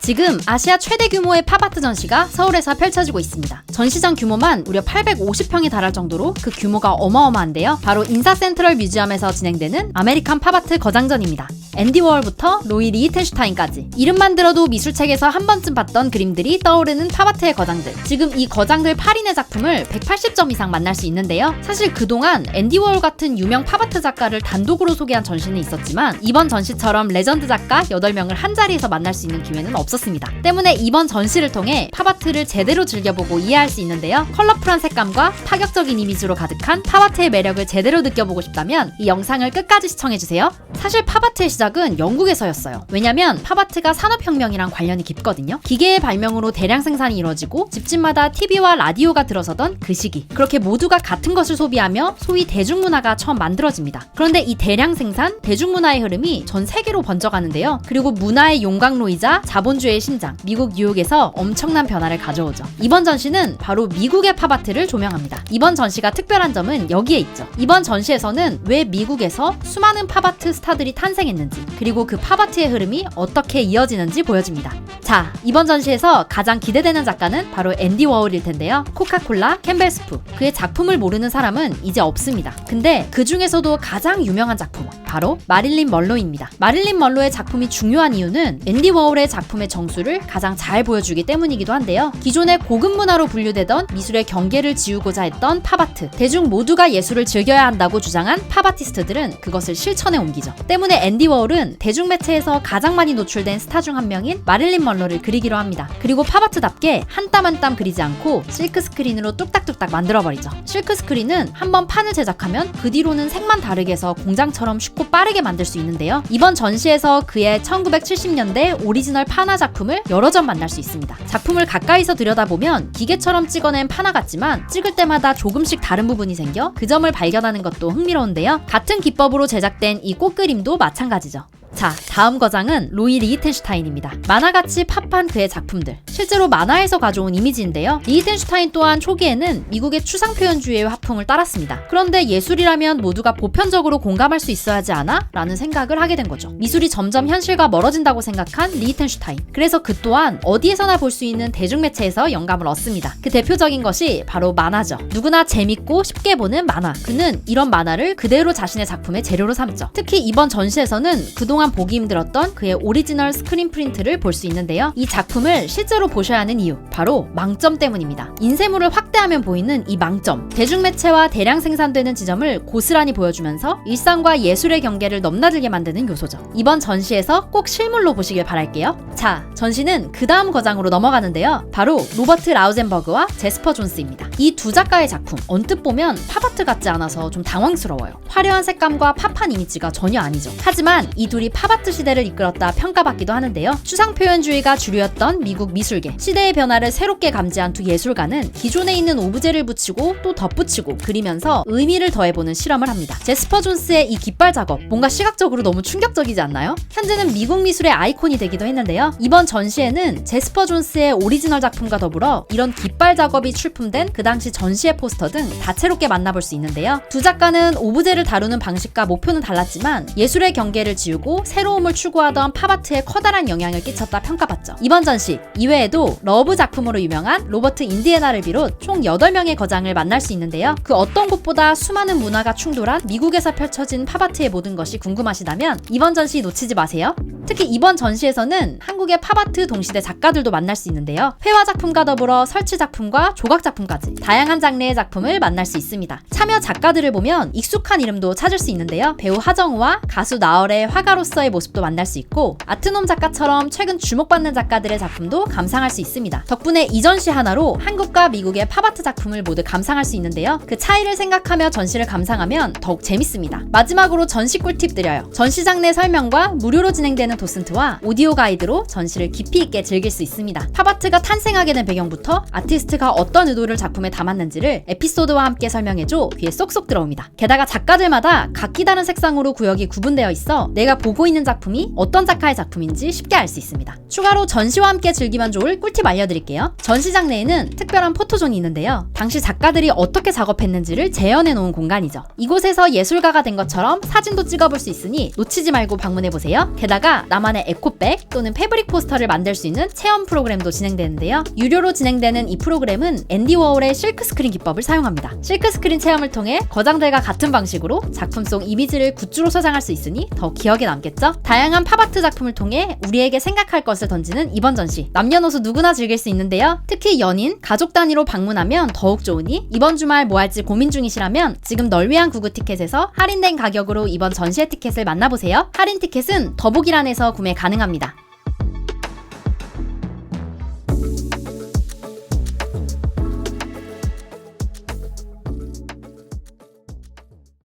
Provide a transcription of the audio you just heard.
지금 아시아 최대 규모의 팝아트 전시가 서울에서 펼쳐지고 있습니다. 전시장 규모만 무려 850평에 달할 정도로 그 규모가 어마어마한데요. 바로 인사센트럴 뮤지엄에서 진행되는 아메리칸 팝아트 거장전입니다. 앤디 워홀부터 로이 리히텐슈타인까지 이름만 들어도 미술책에서 한 번쯤 봤던 그림들이 떠오르는 팝아트의 거장들. 지금 이 거장들 8인의 작품을 180점 이상 만날 수 있는데요. 사실 그동안 앤디 워홀 같은 유명 팝아트 작가를 단독으로 소개한 전시는 있었지만 이번 전시처럼 레전드 작가 8명을 한 자리에서 만날 수 있는 기회는 없었습니다. 때문에 이번 전시를 통해 팝아트를 제대로 즐겨보고 이해할 수 있는데요. 컬러풀한 색감과 파격적인 이미지로 가득한 팝아트의 매력을 제대로 느껴보고 싶다면 이 영상을 끝까지 시청해주세요. 사실 팝아트의 시작은 영국에서였어요. 왜냐면 팝아트가 산업혁명이랑 관련이 깊거든요. 기계의 발명으로 대량 생산이 이루어지고 집집마다 TV와 라디오가 들어서던 그 시기. 그렇게 모두가 같은 것을 소비하며 소위 대중문화가 처음 만들어집니다. 그런데 이 대량 생산, 대중문화의 흐름이 전 세계로 번져가는데요. 그리고 문화의 용광로이자 자본주의의 심장, 미국 뉴욕에서 엄청난 변화를 가져오죠. 이번 전시는 바로 미국의 팝아트를 조명합니다. 이번 전시가 특별한 점은 여기에 있죠. 이번 전시에서는 왜 미국에서 수많은 팝아트 스타들이 탄생했는지, 그리고 그 팝아트의 흐름이 어떻게 이어지는지 보여줍니다. 자, 이번 전시에서 가장 기대되는 작가는 바로 앤디 워홀일 텐데요. 코카콜라, 캠벨스프, 그의 작품을 모르는 사람은 이제 없습니다. 근데 그 중에서도 가장 유명한 작품, 바로 마릴린 먼로입니다. 마릴린 먼로의 작품이 중요한 이유는 앤디 워홀의 작품의 정수를 가장 잘 보여주기 때문이기도 한데요. 기존의 고급 문화로 분류되던 미술의 경계를 지우고자 했던 팝아트, 대중 모두가 예술을 즐겨야 한다고 주장한 팝아티스트들은 그것을 실천에 옮기죠. 때문에 앤디 워홀은 대중매체에서 가장 많이 노출된 스타 중 한 명인 마릴린 먼로를 그리기로 합니다. 그리고 팝아트답게 한 땀 한 땀 그리지 않고 실크스크린으로 뚝딱뚝딱 만들어버리죠. 실크스크린은 한번 판을 제작하면 그 뒤로는 색만 다르게 해서 공장처럼 쉽고 빠르게 만들 수 있는데요. 이번 전시에서 그의 1970년대 오리지널 파나 작품을 여러 점 만날 수 있습니다. 작품을 가까이서 들여다보면 기계처럼 찍어낸 파나 같지만 찍을 때마다 조금씩 다른 부분이 생겨 그 점을 발견하는 것도 흥미로운데요. 같은 기법으로 제작된 이 꽃그림도 마찬가지죠. 자, 다음 거장은 로이 리히텐슈타인입니다. 만화같이 팝한 그의 작품들, 실제로 만화에서 가져온 이미지인데요. 리히텐슈타인 또한 초기에는 미국의 추상표현주의의 화풍을 따랐습니다. 그런데 예술이라면 모두가 보편적으로 공감할 수 있어야 하지 않아? 라는 생각을 하게 된 거죠. 미술이 점점 현실과 멀어진다고 생각한 리히텐슈타인. 그래서 그 또한 어디에서나 볼 수 있는 대중매체에서 영감을 얻습니다. 그 대표적인 것이 바로 만화죠. 누구나 재밌고 쉽게 보는 만화. 그는 이런 만화를 그대로 자신의 작품의 재료로 삼죠. 특히 이번 전시에서는 그동안 보기 힘들었던 그의 오리지널 스크린 프린트를 볼 수 있는데요. 이 작품을 실제로 보셔야 하는 이유, 바로 망점 때문입니다. 인쇄물을 확대하면 보이는 이 망점, 대중매체와 대량 생산되는 지점을 고스란히 보여주면서 일상과 예술의 경계를 넘나들게 만드는 요소죠. 이번 전시에서 꼭 실물로 보시길 바랄게요. 자, 전시는 그 다음 거장으로 넘어가는데요. 바로 로버트 라우젠버그와 제스퍼 존스입니다. 이 두 작가의 작품, 언뜻 보면 팝아트 같지 않아서 좀 당황스러워요. 화려한 색감과 팝한 이미지가 전혀 아니죠. 하지만 이 둘이 팝아트 시대를 이끌었다 평가받기도 하는데요. 추상표현주의가 주류였던 미국 미술계, 시대의 변화를 새롭게 감지한 두 예술가는 기존에 있는 오브제를 붙이고 또 덧붙이고 그리면서 의미를 더해보는 실험을 합니다. 제스퍼 존스의 이 깃발 작업, 뭔가 시각적으로 너무 충격적이지 않나요? 현재는 미국 미술의 아이콘이 되기도 했는데요. 이번 전시에는 제스퍼 존스의 오리지널 작품과 더불어 이런 깃발 작업이 출품된 그 당시 전시회 포스터 등 다채롭게 만나볼 수 있는데요. 두 작가는 오브제를 다루는 방식과 목표는 달랐지만 예술의 경계를 지우고 새로움을 추구하던 팝아트에 커다란 영향을 끼쳤다 평가받죠. 이번 전시 이외에도 러브 작품으로 유명한 로버트 인디애나를 비롯 총 8명의 거장을 만날 수 있는데요. 그 어떤 곳보다 수많은 문화가 충돌한 미국에서 펼쳐진 팝아트의 모든 것이 궁금하시다면 이번 전시 놓치지 마세요. 특히 이번 전시에서는 한국의 팝아트 동시대 작가들도 만날 수 있는데요. 회화 작품과 더불어 설치 작품과 조각 작품까지 다양한 장르의 작품을 만날 수 있습니다. 참여 작가들을 보면 익숙한 이름도 찾을 수 있는데요. 배우 하정우와 가수 나얼의 화가로서의 모습도 만날 수 있고 아트놈 작가처럼 최근 주목받는 작가들의 작품도 감상할 수 있습니다. 덕분에 이 전시 하나로 한국과 미국의 팝아트 작품을 모두 감상할 수 있는데요. 그 차이를 생각하며 전시를 감상하면 더욱 재밌습니다. 마지막으로 전시 꿀팁 드려요. 전시장 내 설명과 무료로 진행되는 도슨트와 오디오 가이드로 전시를 깊이 있게 즐길 수 있습니다. 팝아트가 탄생하게 된 배경부터 아티스트가 어떤 의도를 작품 작품에 담았는지를 에피소드와 함께 설명해줘 귀에 쏙쏙 들어옵니다. 게다가 작가들마다 각기 다른 색상으로 구역이 구분되어 있어 내가 보고 있는 작품이 어떤 작가의 작품인지 쉽게 알 수 있습니다. 추가로 전시와 함께 즐기면 좋을 꿀팁 알려드릴게요. 전시장 내에는 특별한 포토존이 있는데요. 당시 작가들이 어떻게 작업했는지를 재현해 놓은 공간이죠. 이곳에서 예술가가 된 것처럼 사진도 찍어볼 수 있으니 놓치지 말고 방문해보세요. 게다가 나만의 에코백 또는 패브릭 포스터를 만들 수 있는 체험 프로그램도 진행되는데요. 유료로 진행되는 이 프로그램은 앤디 워홀의 실크스크린 기법을 사용합니다. 실크스크린 체험을 통해 거장들과 같은 방식으로 작품 속 이미지를 굿즈로 소장할 수 있으니 더 기억에 남겠죠? 다양한 팝아트 작품을 통해 우리에게 생각할 것을 던지는 이번 전시. 남녀노소 누구나 즐길 수 있는데요. 특히 연인, 가족 단위로 방문하면 더욱 좋으니 이번 주말 뭐 할지 고민 중이시라면 지금 널 위한 구구 티켓에서 할인된 가격으로 이번 전시회 티켓을 만나보세요. 할인 티켓은 더보기란에서 구매 가능합니다.